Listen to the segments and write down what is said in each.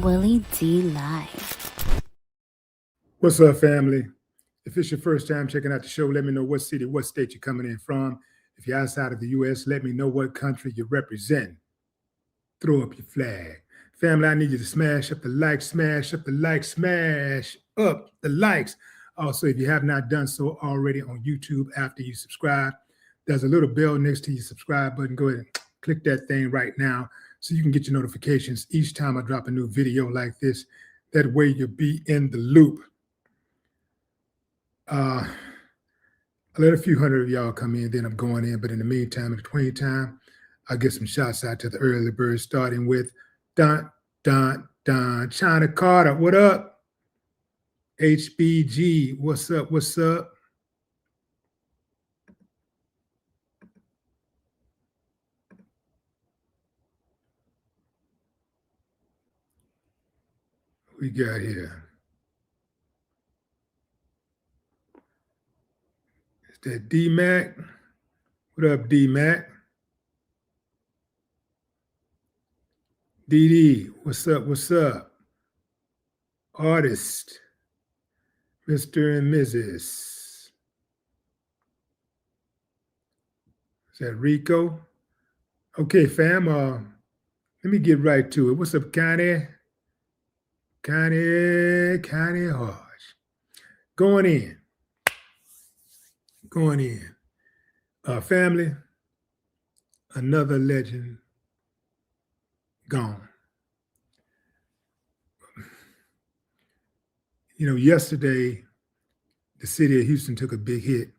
Willie D Live. What's up, family? If it's your first time checking out the show, let me know what city, what state you're coming in from. If you're outside of the U.S., let me know what country you represent. Throw up your flag. Family, I need you to smash up the like, smash up the like, smash up the likes. Also, if you have not done so already on YouTube after you subscribe, there's a little bell next to your subscribe button. Go ahead and click that thing right now so you can get your notifications each time I drop a new video like this. That way you'll be in the loop. I let a few hundred of y'all come in, then I'm going in. But in the meantime, in between time, I'll get some shots out to the early birds, starting with China Carter. What up? HBG, what's up? What's up? We got here. Is that D-Mac? What up, D-Mac? DD, what's up? What's up? Artist, Mr. and Mrs. Is that Rico? Okay, fam. Let me get right to it. What's up, Connie? Connie Hodge. Going in. Family, another legend gone. You know, yesterday, the city of Houston took a big hit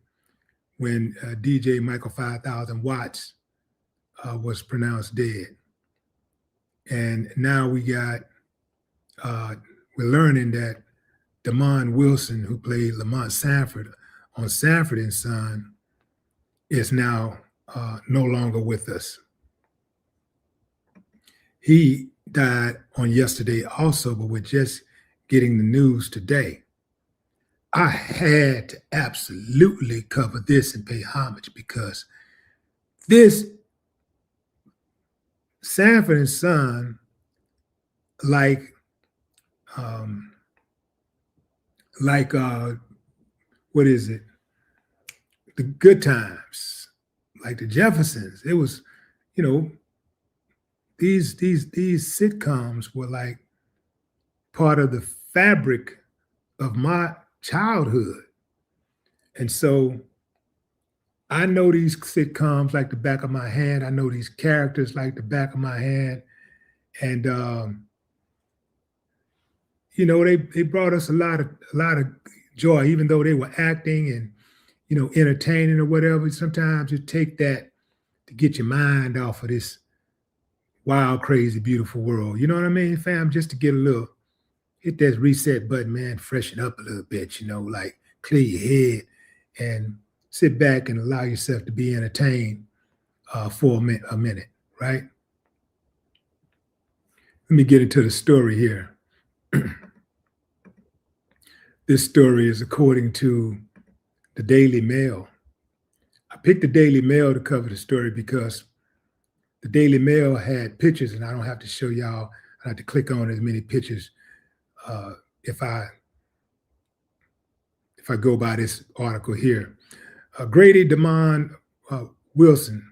when DJ Michael 5000 Watts was pronounced dead. And now we're learning that Damon Wilson, who played Lamont Sanford on Sanford and Son, is now no longer with us. He died on yesterday also, but we're just getting the news today. I had to absolutely cover this and pay homage because this Sanford and Son, like what is it? The Good Times, like the Jeffersons. It was, you know, these sitcoms were like part of the fabric of my childhood. And so I know these sitcoms like the back of my hand. I know these characters like the back of my hand. And you know, they brought us a lot of joy, even though they were acting and, you know, entertaining or whatever. Sometimes you take that to get your mind off of this wild, crazy, beautiful world. You know what I mean, fam? Just to get a little, hit that reset button, man, freshen up a little bit, you know, like clear your head and sit back and allow yourself to be entertained for a minute, right? Let me get into the story here. This story is according to the Daily Mail. I picked the Daily Mail to cover the story because the Daily Mail had pictures, and I don't have to show y'all. I have to click on as many pictures if I go by this article here. Grady Damon Wilson,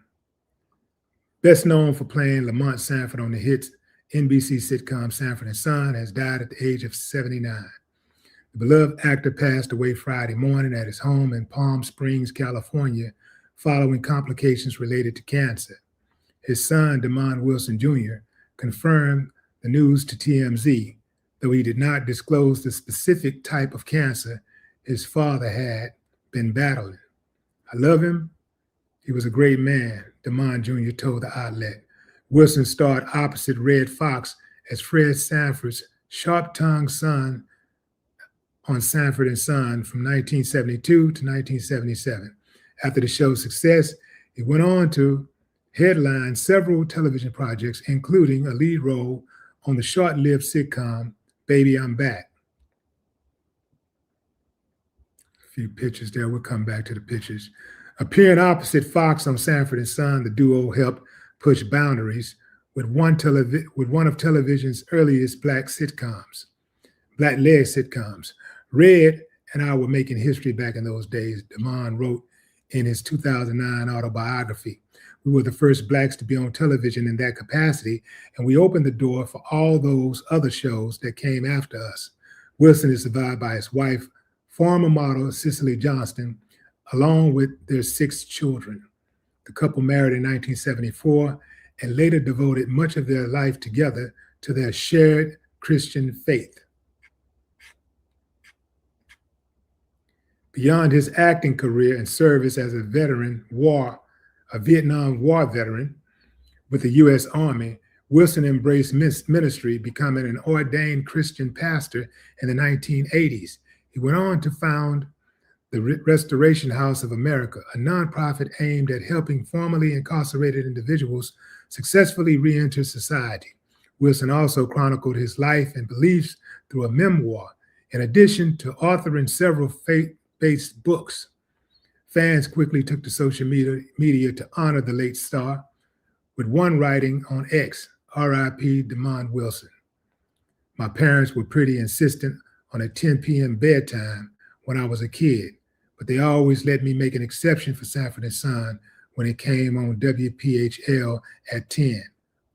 best known for playing Lamont Sanford on the hit NBC sitcom Sanford and Son, has died at the age of 79. The beloved actor passed away Friday morning at his home in Palm Springs, California, following complications related to cancer. His son, Damon Wilson Jr., confirmed the news to TMZ, though he did not disclose the specific type of cancer his father had been battling. I love him. He was a great man, Damon Jr. told the outlet. Wilson starred opposite Redd Foxx as Fred Sanford's sharp-tongued son on Sanford and Son from 1972 to 1977. After the show's success, he went on to headline several television projects, including a lead role on the short-lived sitcom Baby, I'm Back. A few pictures there. We'll come back to the pictures. Appearing opposite Fox on Sanford and Son, the duo helped push boundaries with one of television's earliest black sitcoms, black-led sitcoms. Redd and I were making history back in those days, Damon wrote in his 2009 autobiography. We were the first blacks to be on television in that capacity, and we opened the door for all those other shows that came after us. Wilson is survived by his wife, former model Cicely Johnston, along with their 6 children. The couple married in 1974 and later devoted much of their life together to their shared Christian faith. Beyond his acting career and service as a Vietnam War veteran with the U.S. Army, Wilson embraced ministry, becoming an ordained Christian pastor in the 1980s. He went on to found the Restoration House of America, a nonprofit aimed at helping formerly incarcerated individuals successfully re-enter society. Wilson also chronicled his life and beliefs through a memoir, in addition to authoring several faith-based books. Fans quickly took to social media to honor the late star, with one writing on X, R.I.P. Damon Wilson. My parents were pretty insistent on a 10 p.m. bedtime when I was a kid, but they always let me make an exception for Sanford and Son when it came on WPHL at 10.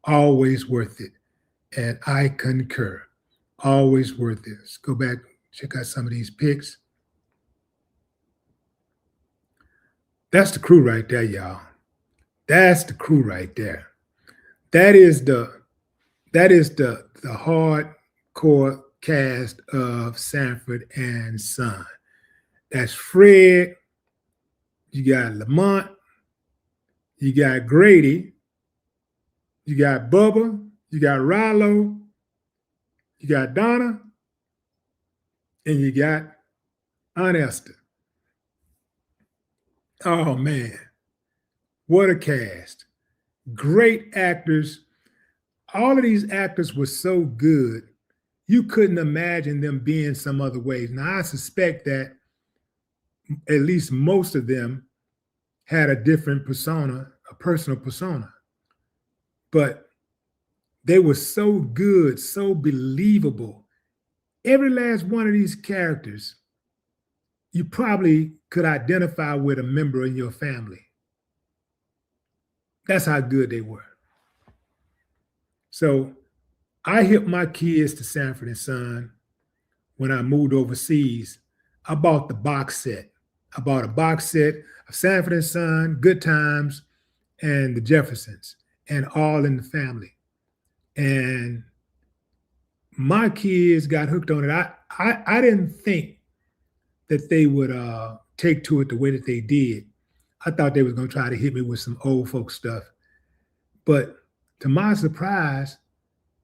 Always worth it. And I concur. Always worth it. Let's go back, check out some of these pics. That's the crew right there, y'all. That's the crew right there. That is the hardcore cast of Sanford and Son. That's Fred, you got Lamont, you got Grady, you got Bubba, you got Rallo, you got Donna, and you got Aunt Esther. Oh man, what a cast. Great actors. All of these actors were so good, you couldn't imagine them being some other way. Now, I suspect that at least most of them had a different persona, a personal persona. But they were so good, so believable. Every last one of these characters, you probably could identify with a member in your family. That's how good they were. So I hipped my kids to Sanford and Son when I moved overseas. I bought the box set. I bought a box set of Sanford and Son, Good Times, and the Jeffersons, and All in the Family. And my kids got hooked on it. I didn't think that they would take to it the way that they did. I thought they was going to try to hit me with some old folk stuff. But to my surprise,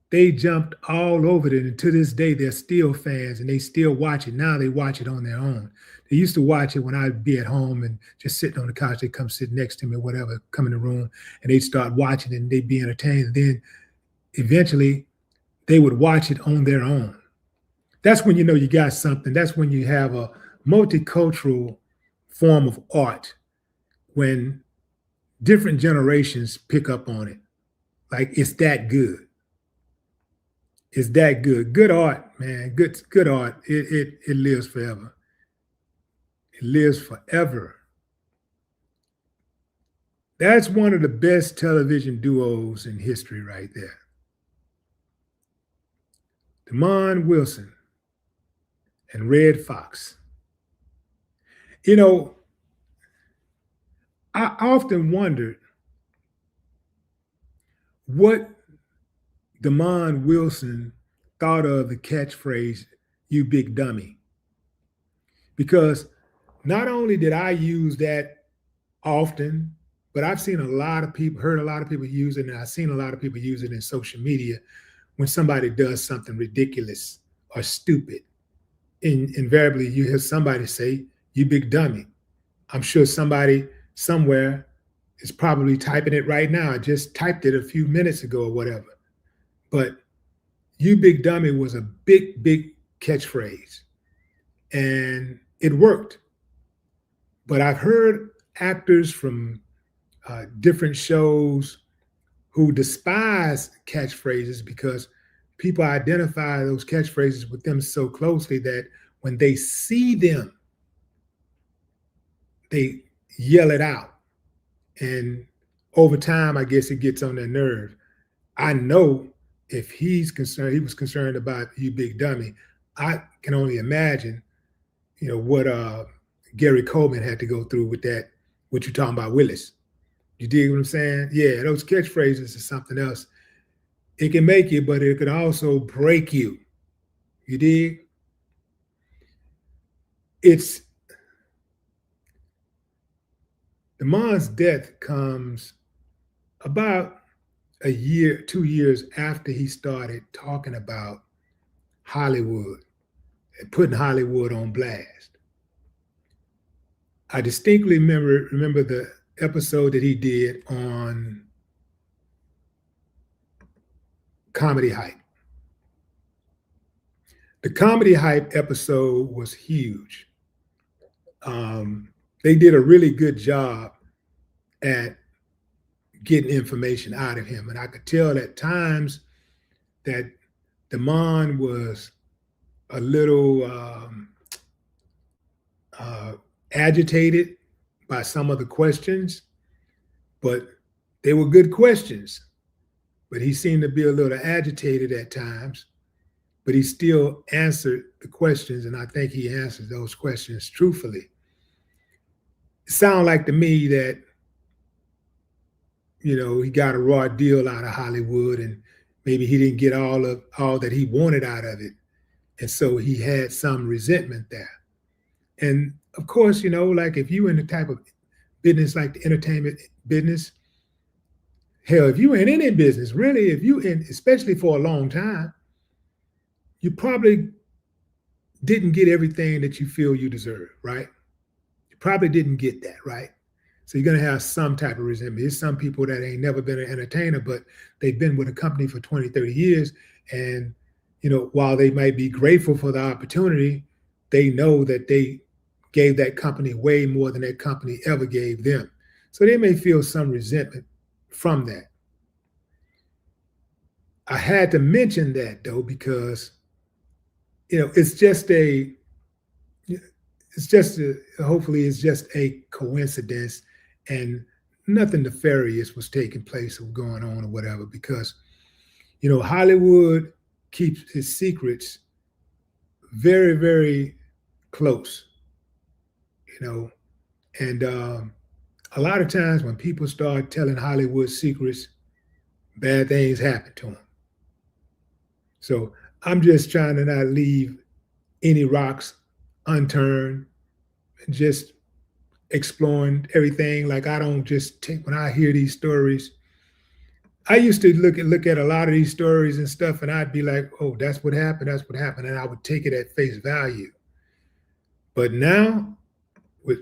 they jumped all over it. And to this day, they're still fans and they still watch it. Now they watch it on their own. They used to watch it when I'd be at home and just sitting on the couch. They'd come sit next to me or whatever, come in the room, and they'd start watching it and they'd be entertained. And then eventually they would watch it on their own. That's when you know you got something. That's when you have a multicultural form of art, when different generations pick up on it. Like, it's that good. It's that good. Good art, man. Good art. It lives forever. It lives forever. That's one of the best television duos in history right there. Damon Wilson and Redd Foxx. You know, I often wondered what Damon Wilson thought of the catchphrase, "You big dummy." Because not only did I use that often, but I've seen a lot of people, heard a lot of people use it, and I've seen a lot of people use it in social media when somebody does something ridiculous or stupid. Invariably, you hear somebody say, "You big dummy." I'm sure somebody somewhere is probably typing it right now. I just typed it a few minutes ago or whatever. But "You big dummy" was a big, big catchphrase. And it worked. But I've heard actors from different shows who despise catchphrases because people identify those catchphrases with them so closely that when they see them, they yell it out. And over time, I guess it gets on their nerve. I know if he's concerned, he was concerned about you big dummy. I can only imagine, what Gary Coleman had to go through with that, what you're talking about, Willis. You dig what I'm saying? Yeah, those catchphrases is something else. It can make you, but it could also break you. You dig? Lamont's death comes about a year, 2 years after he started talking about Hollywood and putting Hollywood on blast. I distinctly remember the episode that he did on Comedy Hype. The Comedy Hype episode was huge. They did a really good job at getting information out of him. And I could tell at times that Lamont was a little agitated by some of the questions, but they were good questions. But he seemed to be a little agitated at times, but he still answered the questions, and I think he answered those questions truthfully. It sounded like to me that, he got a raw deal out of Hollywood, and maybe he didn't get all that he wanted out of it. And so he had some resentment there. And of course, like if you in the type of business like the entertainment business, hell, if you in any business, really, if you in, especially for a long time, you probably didn't get everything that you feel you deserve, right? You probably didn't get that, right? So you're going to have some type of resentment. There's some people that ain't never been an entertainer, but they've been with a company for 20, 30 years. And, while they might be grateful for the opportunity, they know that they gave that company way more than that company ever gave them. So they may feel some resentment from that. I had to mention that though, because, hopefully it's just a coincidence and nothing nefarious was taking place or going on or whatever, because, Hollywood keeps his secrets very, very close, and a lot of times when people start telling Hollywood secrets, bad things happen to them. So I'm just trying to not leave any rocks unturned and just exploring everything. Like I don't just take, when I hear these stories, I used to look at a lot of these stories and stuff, and I'd be like, oh, that's what happened, and I would take it at face value. But now, with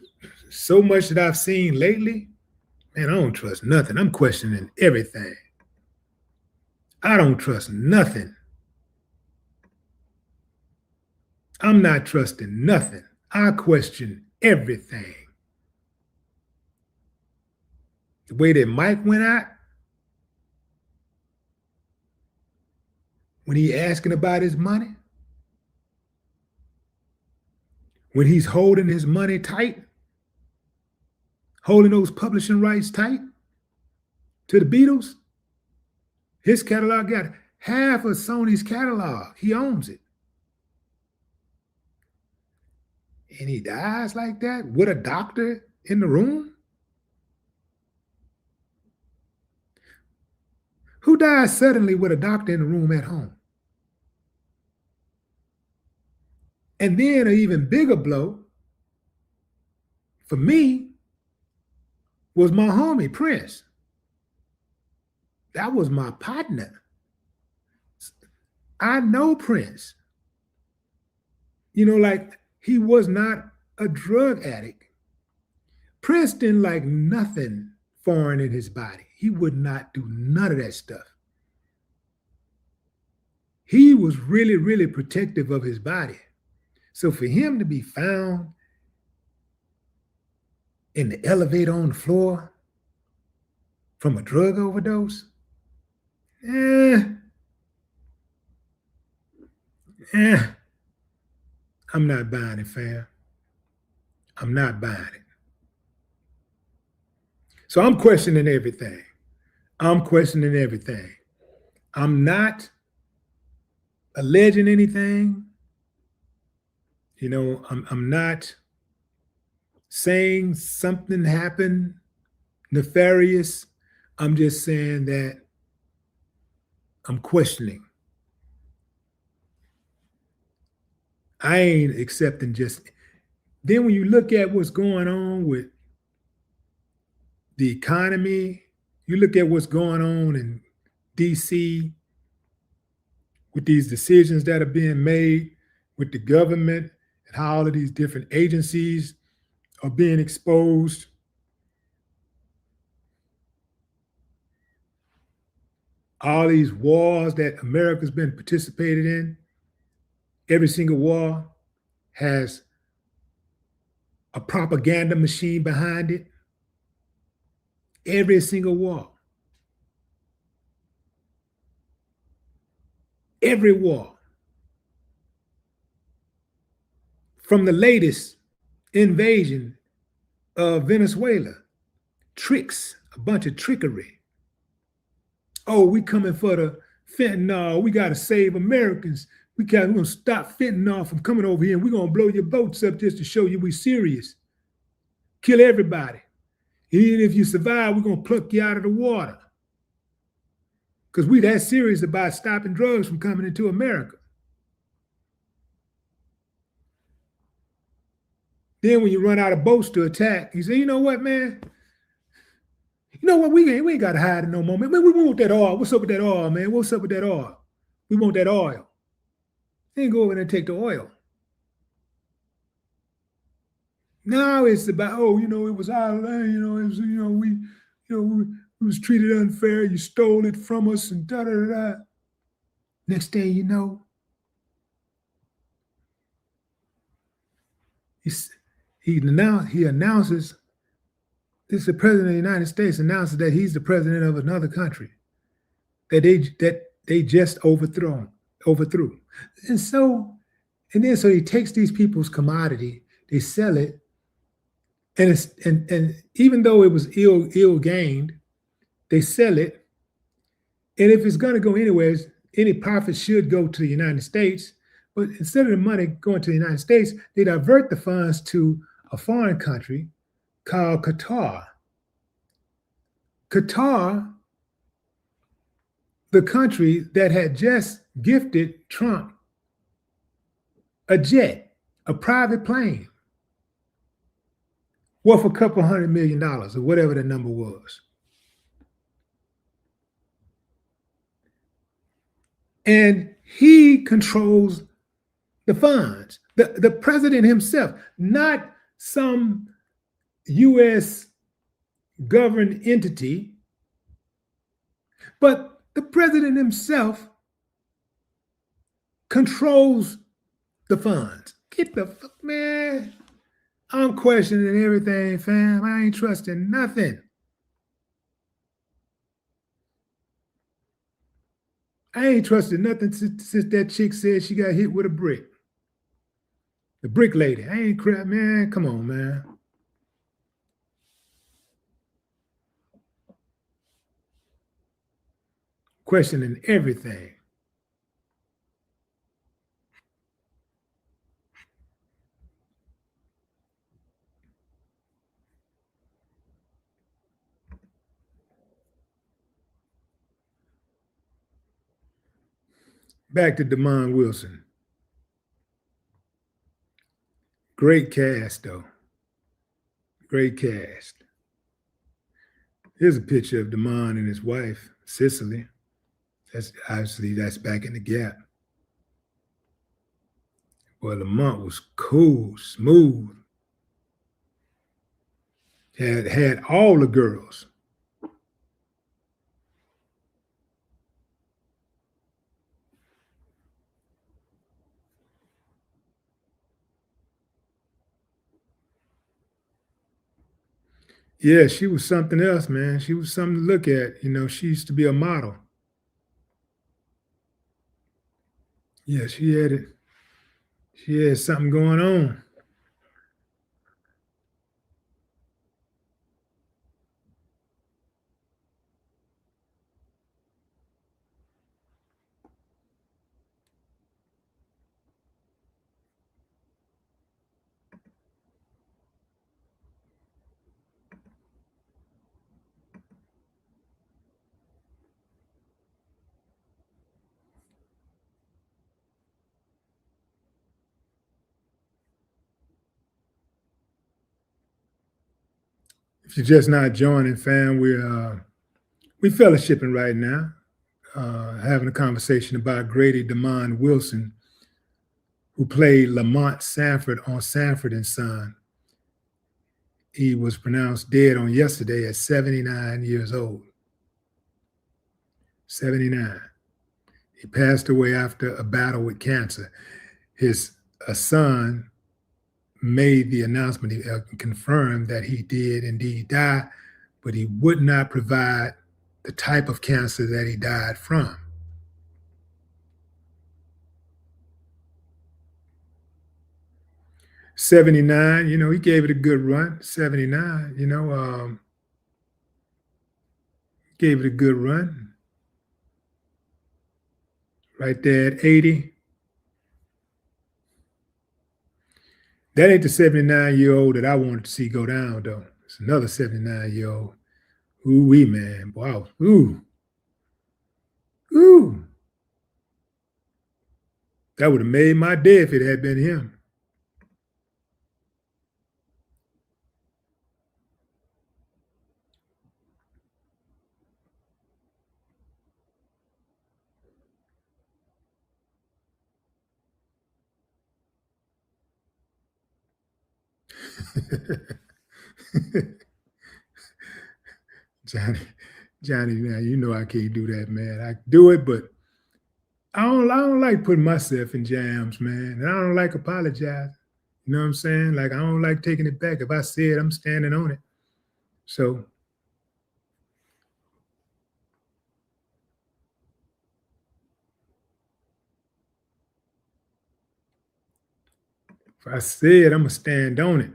so much that I've seen lately, man, I don't trust nothing. I'm questioning everything. I don't trust nothing. I'm not trusting nothing. I question everything. The way that Mike went out, when he asking about his money, when he's holding his money tight, holding those publishing rights tight to the Beatles, his catalog got half of Sony's catalog. He owns it. And he dies like that with a doctor in the room? Who dies suddenly with a doctor in the room at home? And then an even bigger blow for me was my homie, Prince. That was my partner. I know Prince. Like he was not a drug addict. Prince didn't like nothing foreign in his body. He would not do none of that stuff. He was really, really protective of his body. So for him to be found in the elevator on the floor from a drug overdose, Eh, eh, I'm not buying it, fam. I'm not buying it. So I'm questioning everything. I'm questioning everything. I'm not alleging anything. You know, I'm not saying something happened nefarious. I'm just saying that I'm questioning. I ain't accepting just. Then when you look at what's going on with the economy, you look at what's going on in DC with these decisions that are being made with the government and how all of these different agencies are being exposed. All these wars that America's been participated in, every single war has a propaganda machine behind it. Every single war. Every war. From the latest invasion of Venezuela, tricks, a bunch of trickery. Oh, we coming for the fentanyl. We got to save Americans. We're going to stop fentanyl from coming over here, and we're going to blow your boats up just to show you we serious. Kill everybody. Even if you survive, we're going to pluck you out of the water. Because we that serious about stopping drugs from coming into America. Then when you run out of boats to attack, you say, you know what, man? You know what? We ain't got to hide it no more, man. We want that oil. What's up with that oil, man? What's up with that oil? We want that oil. Then go over there and take the oil. Now it's about, oh, you know, it was our land, you know, it was, you know, we was treated unfair. You stole it from us and da da da da. Next thing you know, he announces, this is the president of the United States announces that he's the president of another country that they just overthrew. And so he takes these people's commodity, they sell it, and even though it was ill gained, they sell it. And if it's going to go anywhere, any profit should go to the United States. But instead of the money going to the United States, they divert the funds to a foreign country called Qatar. Qatar, the country that had just gifted Trump a jet, a private plane, worth a couple $100 million or whatever the number was. And he controls the funds, the president himself, not some U.S. governed entity, but the president himself controls the funds. Get the fuck, man. I'm questioning everything, fam. I ain't trusting nothing. I ain't trusted nothing since that chick said she got hit with a brick. The brick lady. I ain't crap, man. Come on, man. Questioning everything. Back to Damon Wilson. Great cast, though. Great cast. Here's a picture of Damon and his wife, Cicely. That's back in the Gap. Boy, Lamont was cool, smooth. Had all the girls. Yeah, she was something else, man. She was something to look at. You know, she used to be a model. Yeah, she had it. She had something going on. If you're just not joining, fam, we fellowshipping right now, having a conversation about Grady Demond Wilson, who played Lamont Sanford on Sanford and Son. He was pronounced dead on yesterday at 79 years old. 79. He passed away after a battle with cancer. His son made the announcement, he confirmed that he did indeed die, but he would not provide the type of cancer that he died from. '79, he gave it a good run. '79, gave it a good run. Right there at 80. That ain't the 79-year-old that I wanted to see go down, though. It's another 79-year-old. Ooh-wee, man. Wow. Ooh. Ooh. That would have made my day if it had been him. Johnny, now you know I can't do that, man. I do it, but I don't like putting myself in jams, man. And I don't like apologizing. You know what I'm saying? Like, I don't like taking it back. If I say it, I'm standing on it. So if I say it, I'm gonna stand on it.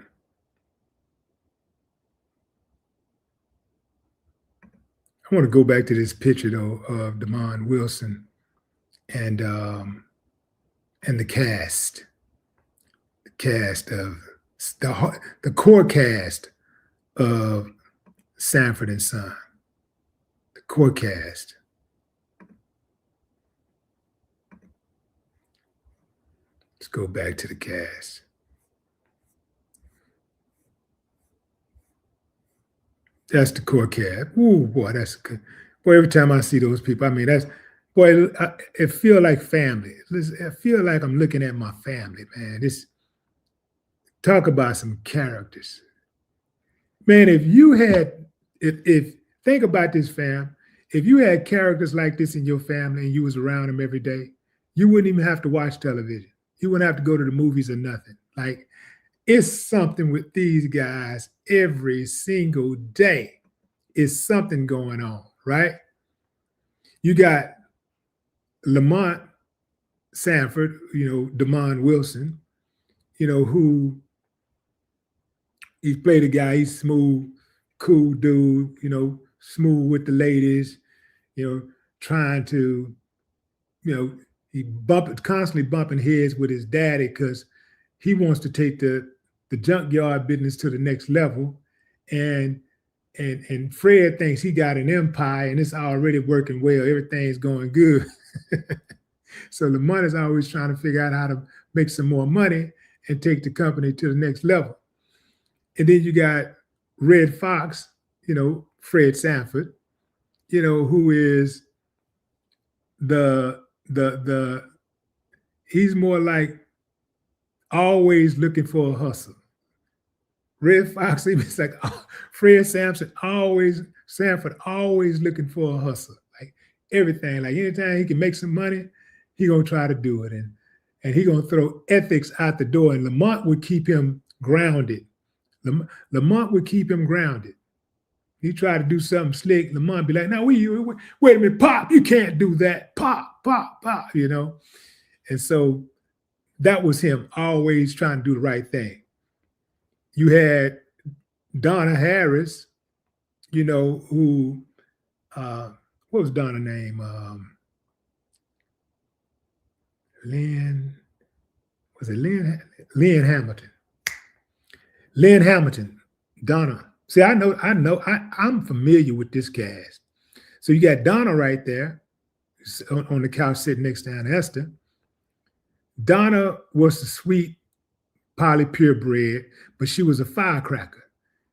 I want to go back to this picture though of Demond Wilson and the cast of the core cast of Sanford and Son. The core cast. Let's go back to the cast. That's the core cast. Ooh, boy, that's good. Boy, every time I see those people, I mean, it feel like family. I feel like I'm looking at my family, man. Talk about some characters. Man, if think about this, fam, if you had characters like this in your family and you was around them every day, you wouldn't even have to watch television. You wouldn't have to go to the movies or nothing. Like, it's something with these guys every single day. It's something going on, right? You got Lamont Sanford, Demond Wilson, who he played a guy, he's smooth, cool dude, smooth with the ladies, trying to, he constantly bumping heads with his daddy because he wants to take the junkyard business to the next level. And Fred thinks he got an empire and it's already working well. Everything's going good. So Lamont is always trying to figure out how to make some more money and take the company to the next level. And then you got Redd Foxx, Fred Sanford, who is he's more like always looking for a hustle. Redd Foxx, it's like Fred Sanford always looking for a hustle. Like everything, like anytime he can make some money, he gonna try to do it. And he gonna throw ethics out the door. And Lamont would keep him grounded. Lamont would keep him grounded. He tried to do something slick. Lamont be like, "No, wait a minute, Pop, you can't do that. Pop, Pop, Pop," And so that was him always trying to do the right thing. You had Donna Harris, you know, who, what was Donna's name? Lynn Hamilton. Lynn Hamilton, Donna. See, I'm familiar with this cast. So you got Donna right there on the couch sitting next to Aunt Esther. Donna was the sweet, poly purebred, but she was a firecracker.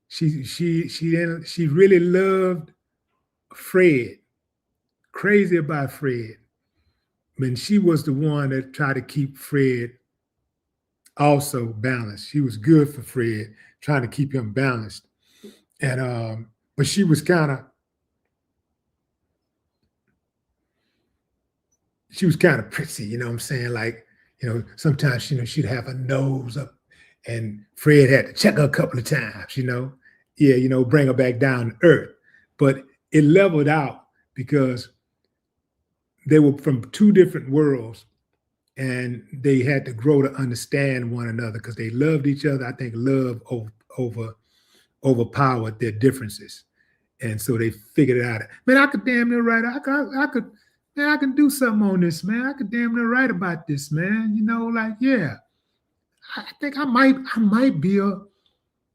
She really loved Fred, crazy about Fred. I mean, she was the one that tried to keep Fred also balanced. She was good for Fred, trying to keep him balanced. And but she was kind of prissy, you know what I'm saying? Like, you know, sometimes, you know, she'd have her nose up and Fred had to check her a couple of times, you know. Yeah, you know, bring her back down to earth. But it leveled out because they were from two different worlds and they had to grow to understand one another because they loved each other. I think love overpowered their differences. And so they figured it out. Man, I could damn near write. I can do something on this, man. I could damn near write about this, man. You know, like, yeah. I think I might be a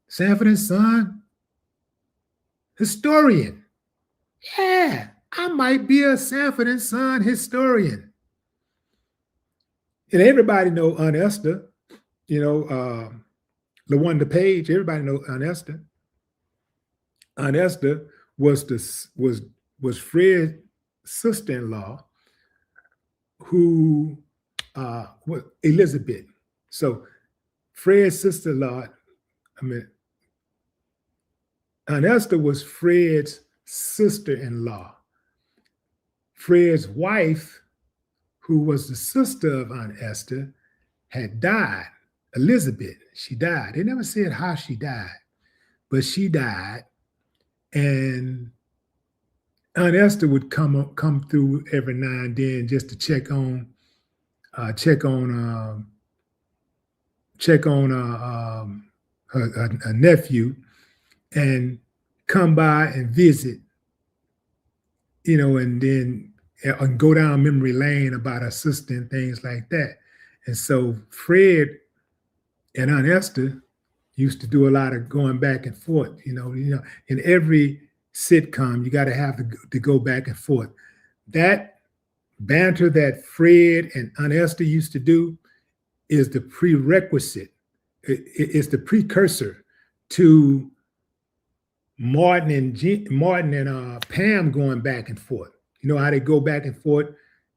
Sanford and Son historian. Yeah, I might be a Sanford and Son historian. And everybody know Aunt Esther, you know, LaWanda Page, everybody know Aunt Esther. Aunt Esther was Fred's sister-in-law, who was Elizabeth. So Fred's sister-in-law, Aunt Esther was Fred's sister-in-law. Fred's wife, who was the sister of Aunt Esther, had died. Elizabeth, she died. They never said how she died, but she died. And Aunt Esther would come through every now and then just to check on her nephew and come by and visit, you know, and then and go down memory lane about her sister and things like that. And so Fred and Aunt Esther used to do a lot of going back and forth. You know, in every sitcom, you got to have to go back and forth. That banter that Fred and Aunt Esther used to do is the prerequisite. It's the precursor to Martin and Pam going back and forth. You know how they go back and forth,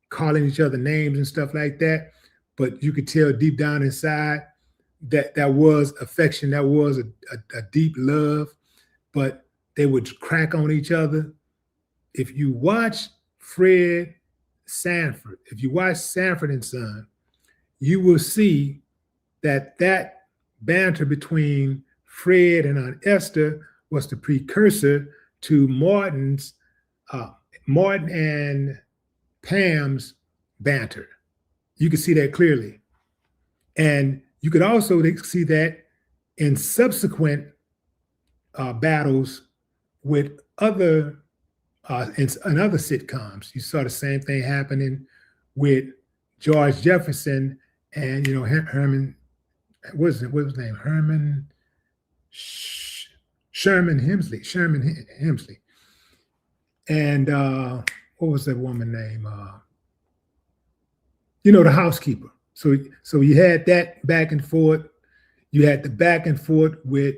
calling each other names and stuff like that. But you could tell deep down inside that was affection, that was a deep love, but they would crack on each other. If you watch Fred Sanford, if you watch Sanford and Son, you will see that banter between Fred and Aunt Esther was the precursor to Martin and Pam's banter. You can see that clearly. And you could also see that in subsequent battles with other in other sitcoms. You saw the same thing happening with George Jefferson and, you know, Herman, what was his name? Sherman Hemsley. And what was that woman's name? You know, the housekeeper. So you had that back and forth. You had the back and forth with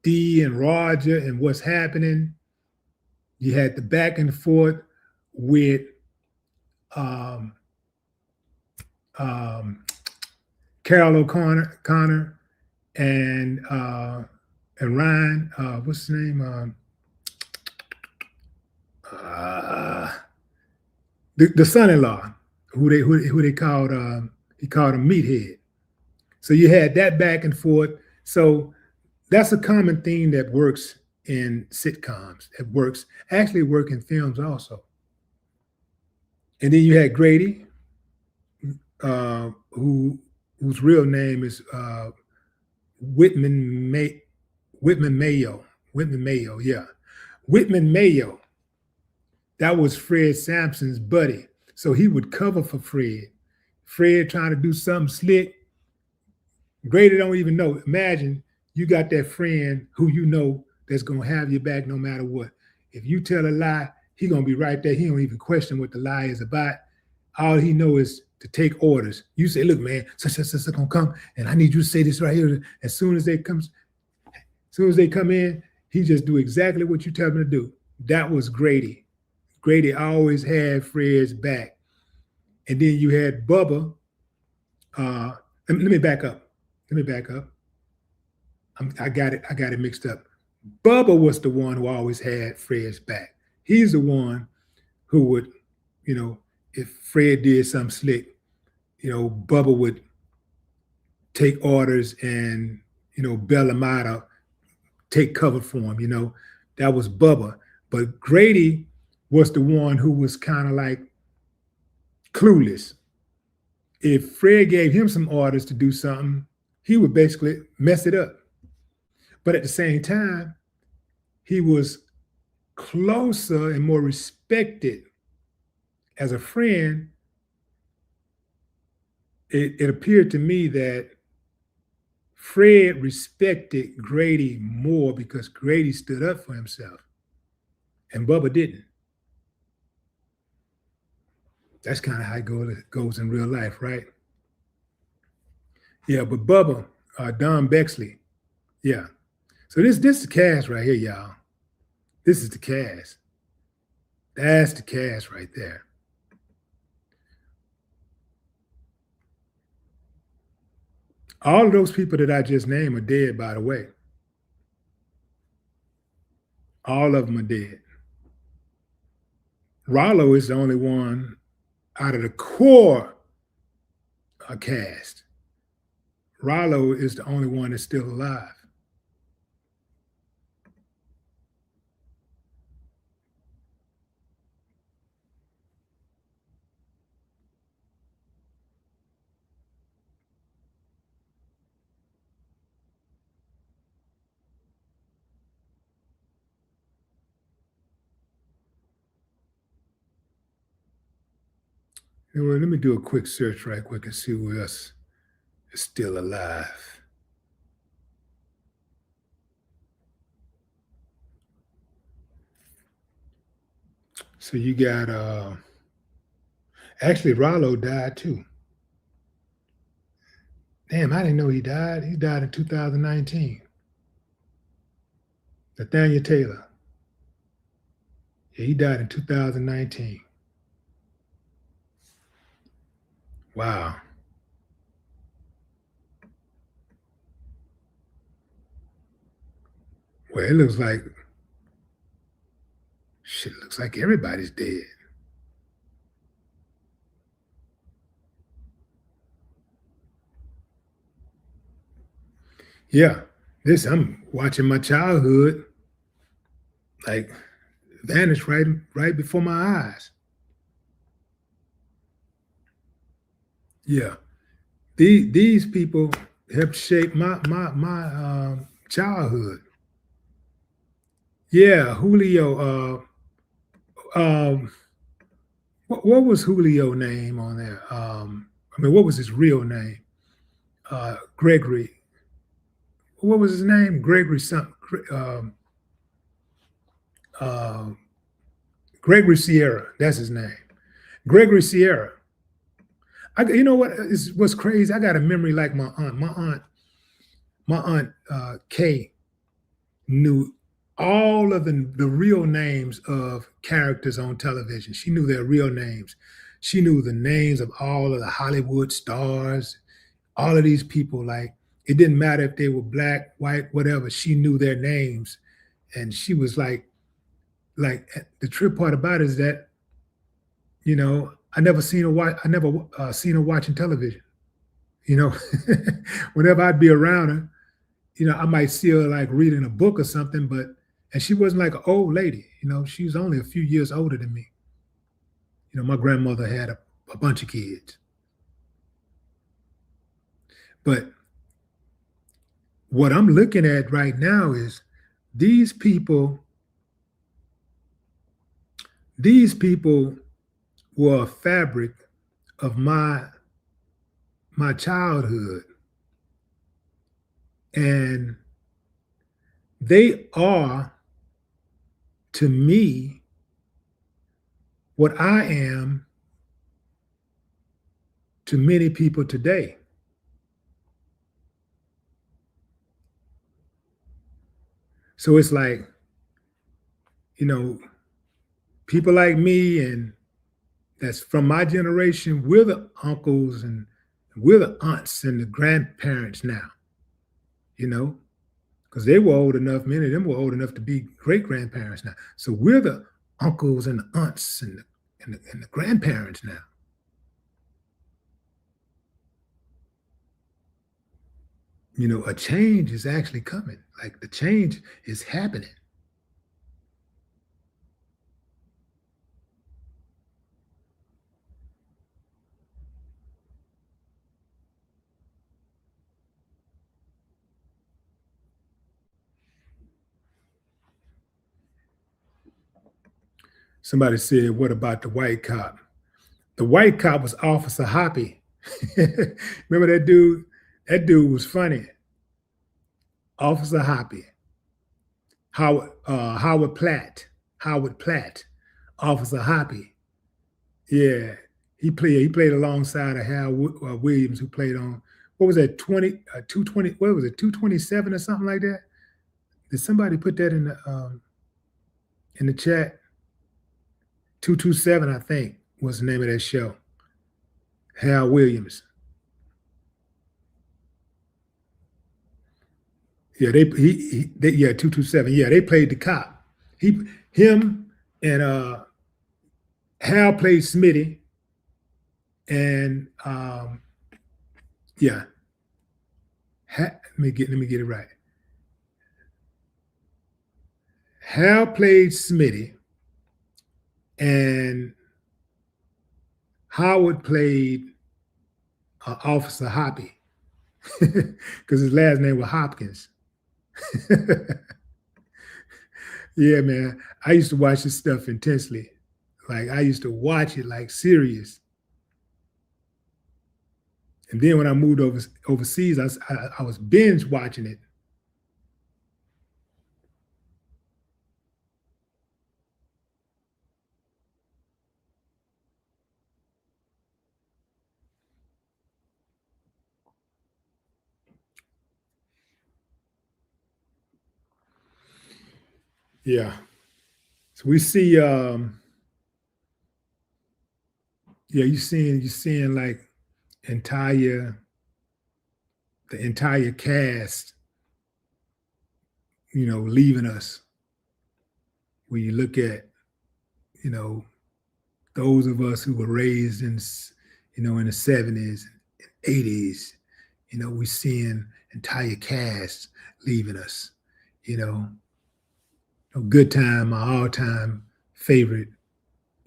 Dee and Roger and what's happening. You had the back and forth with Carol O'Connor and Ryan. What's his name? The son-in-law, who they called he called him Meathead. So you had that back and forth. So that's a common theme that works in sitcoms. It works in films also. And then you had Grady, whose real name is Whitman May, Whitman Mayo. Whitman Mayo, yeah. Whitman Mayo. That was Fred Sampson's buddy. So he would cover for Fred. Fred trying to do something slick. Grady don't even know. Imagine you got that friend who you know that's gonna have your back no matter what. If you tell a lie, he gonna be right there. He don't even question what the lie is about. All he know is to take orders. You say, look, man, such gonna come, and I need you to say this right here. As soon as they come in, he just do exactly what you tell him to do. That was Grady. Grady always had Fred's back. And then you had Bubba. Let me back up. I got it mixed up. Bubba was the one who always had Fred's back. He's the one who would, if Fred did something slick, Bubba would take orders and, bail him out or take cover for him, that was Bubba. But Grady was the one who was kind of like clueless. If Fred gave him some orders to do something, he would basically mess it up. But at the same time, he was closer and more respected as a friend. It appeared to me that Fred respected Grady more because Grady stood up for himself and Bubba didn't. That's kind of how it goes in real life, right? Yeah, but Bubba, Don Bexley, yeah. So this is the cast right here, y'all. This is the cast. That's the cast right there. All of those people that I just named are dead, by the way. All of them are dead. Rollo is the only one out of the core cast. Rollo is the only one that's still alive. Well, let me do a quick search right quick and see who else is still alive. So you got, actually Rollo died too. Damn, I didn't know he died. He died in 2019. Nathaniel Taylor. Yeah, he died in 2019. Wow. Well, it looks like, shit, looks like everybody's dead. Yeah, I'm watching my childhood like vanish right before my eyes. Yeah, these people helped shape my childhood. Yeah, Julio. What was Julio name on there? What was his real name? Gregory. What was his name? Gregory something. Gregory Sierra. That's his name. Gregory Sierra. You know what's crazy? I got a memory like my aunt. My aunt Kay knew all of the real names of characters on television. She knew their real names. She knew the names of all of the Hollywood stars, all of these people. Like, it didn't matter if they were black, white, whatever. She knew their names. And she was like the trip part about it is that, I never seen her watching television. Whenever I'd be around her, I might see her like reading a book or something, and she wasn't like an old lady, she was only a few years older than me. My grandmother had a bunch of kids. But what I'm looking at right now is these people were a fabric of my childhood. And they are, to me, what I am to many people today. So it's like, people like me and that's from my generation, we're the uncles and we're the aunts and the grandparents now, because they were old enough, many of them were old enough to be great grandparents now. So we're the uncles and the aunts and the grandparents now. A change is actually coming. Like the change is happening. Somebody said, what about the white cop? The white cop was Officer Hoppy. Remember that dude? That dude was funny. Officer Hoppy. Howard Platt. Officer Hoppy. Yeah. He played alongside of Hal Williams, who played on, what was that, 220, what was it, 227 or something like that? Did somebody put that in the chat? 227, I think, was the name of that show. Hal Williams. Yeah, 227. Yeah, they played the cop. Him and Hal played Smitty, and yeah. Let me get it right. Hal played Smitty, and Howard played Officer Hoppy, because his last name was Hopkins. Yeah, man. I used to watch this stuff intensely. Like I used to watch it like serious. And then when I moved overseas, I was binge watching it. Yeah. So we see, you're seeing like the entire cast, leaving us. When you look at, those of us who were raised in the 70s and 80s, we're seeing entire casts leaving us, A Good Time, my all-time favorite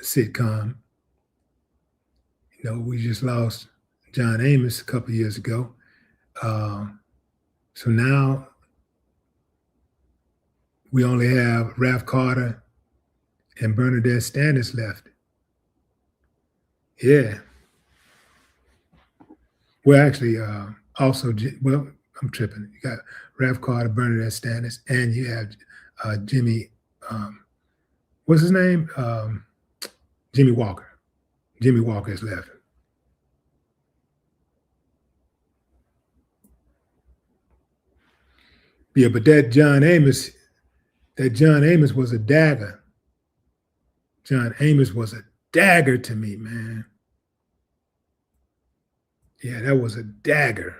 sitcom. We just lost John Amos a couple years ago. So now we only have Ralph Carter and Bernadette Standish left. Yeah. Well, actually, also, I'm tripping. You got Ralph Carter, Bernadette Standish, and you have Jimmy, what's his name? Jimmy Walker. Jimmy Walker is left. Yeah, but that John Amos was a dagger. John Amos was a dagger to me, man. Yeah, that was a dagger.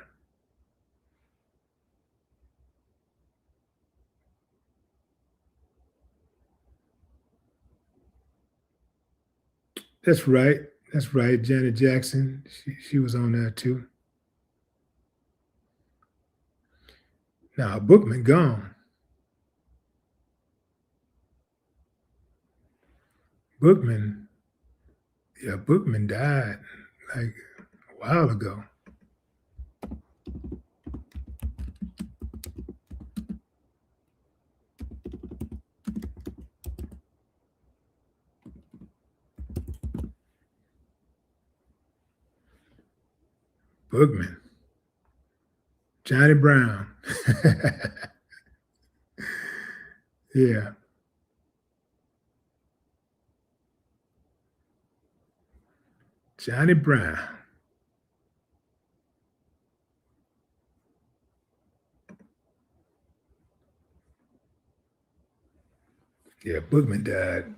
That's right. That's right. Janet Jackson, she was on there too. Now, Bookman gone. Bookman died like a while ago. Boogman. Johnny Brown. Yeah. Johnny Brown. Yeah, Boogman died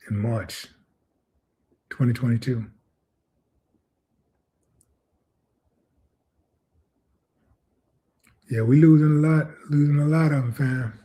in March 2022. Yeah, we losing a lot of them, fam.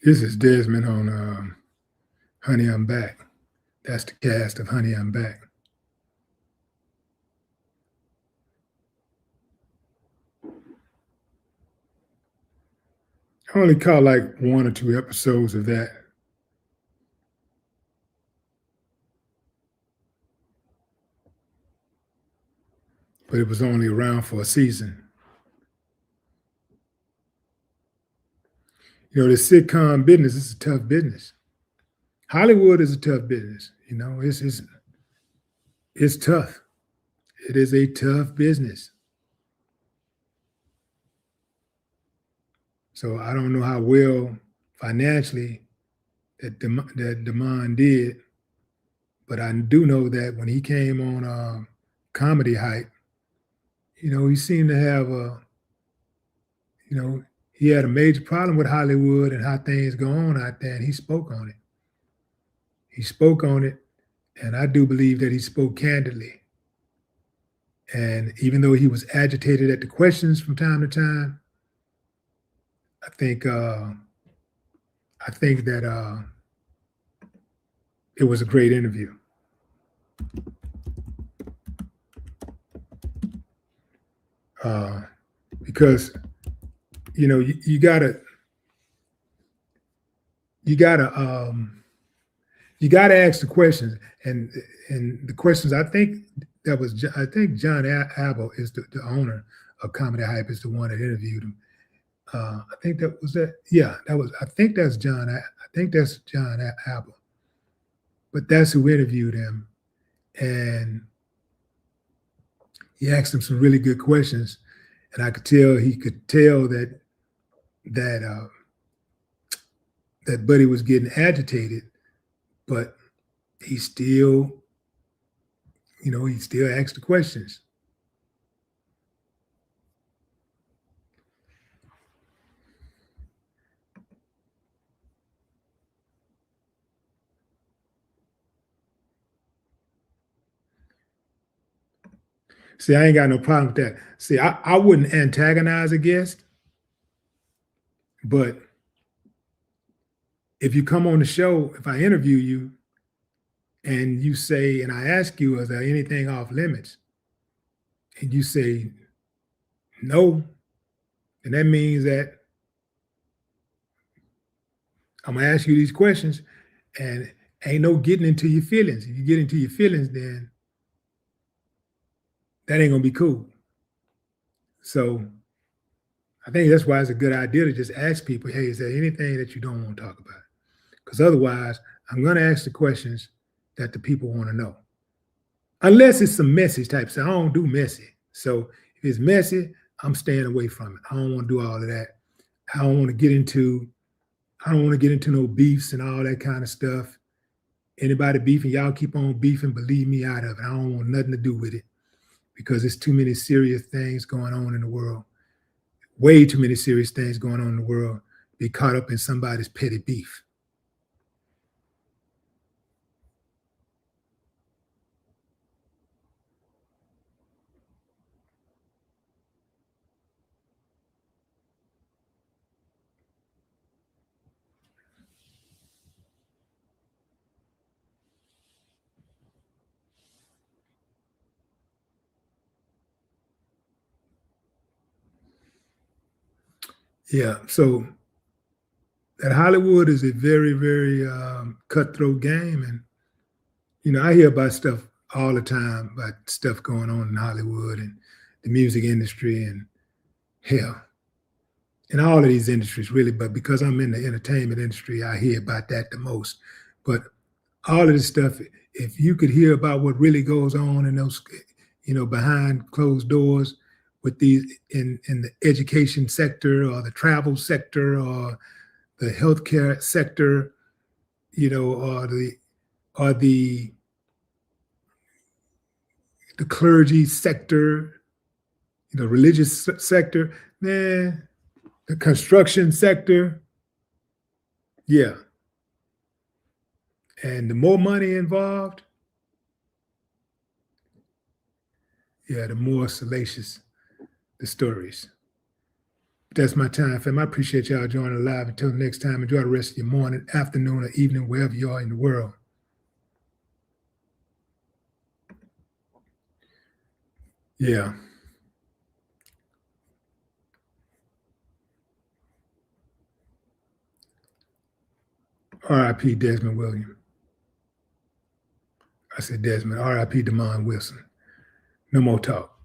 This is Desmond on Honey, I'm Back. That's the cast of Honey, I'm Back. I only caught like 1 or 2 episodes of that. But it was only around for a season. You know, the sitcom business is a tough business. Hollywood is a tough business. You know, it's tough. It is a tough business. So I don't know how well financially that Damon did, but I do know that when he came on Comedy Hype, you know, he seemed to have you know, he had a major problem with Hollywood and how things go on out there, and he spoke on it. He spoke on it, and I do believe that he spoke candidly. And even though he was agitated at the questions from time to time, I think that it was a great interview. Because you know you gotta ask the questions, and the questions I think John Abel is the owner of Comedy Hype, is the one that interviewed him. I think that was that. Yeah, I think that's John. I think that's John Abel. But that's who interviewed him, and he asked him some really good questions, and I could tell that that Buddy was getting agitated, but he still, you know, he still asked the questions. See, I ain't got no problem with that. See, I wouldn't antagonize a guest, but if you come on the show, if I interview you and you say, and I ask you, is there anything off limits? And you say no, then that means that I'm gonna ask you these questions, and ain't no getting into your feelings. If you get into your feelings, then that ain't gonna be cool. So I think that's why it's a good idea to just ask people, hey, is there anything that you don't want to talk about? Because otherwise, I'm gonna ask the questions that the people want to know. Unless it's some messy type stuff. I don't do messy. So if it's messy, I'm staying away from it. I don't want to do all of that. I don't want to get into no beefs and all that kind of stuff. Anybody beefing, y'all keep on beefing, believe me out of it. I don't want nothing to do with it, because there's too many serious things going on in the world. Way too many serious things going on in the world to be caught up in somebody's petty beef. Yeah. So that Hollywood is a very, very cutthroat game. And, I hear about stuff all the time, about stuff going on in Hollywood and the music industry and hell, in all of these industries, really. But because I'm in the entertainment industry, I hear about that the most. But all of this stuff, if you could hear about what really goes on in those, behind closed doors with these in the education sector or the travel sector or the healthcare sector, or the clergy sector, religious sector, man, the construction sector, yeah. And the more money involved, yeah, the more salacious the stories. That's my time, fam. I appreciate y'all joining live. Until next time, enjoy the rest of your morning, afternoon, or evening, wherever you are in the world. Yeah. R.I.P. Desmond Williams. I said Desmond. R.I.P. Damon Wilson. No more talk.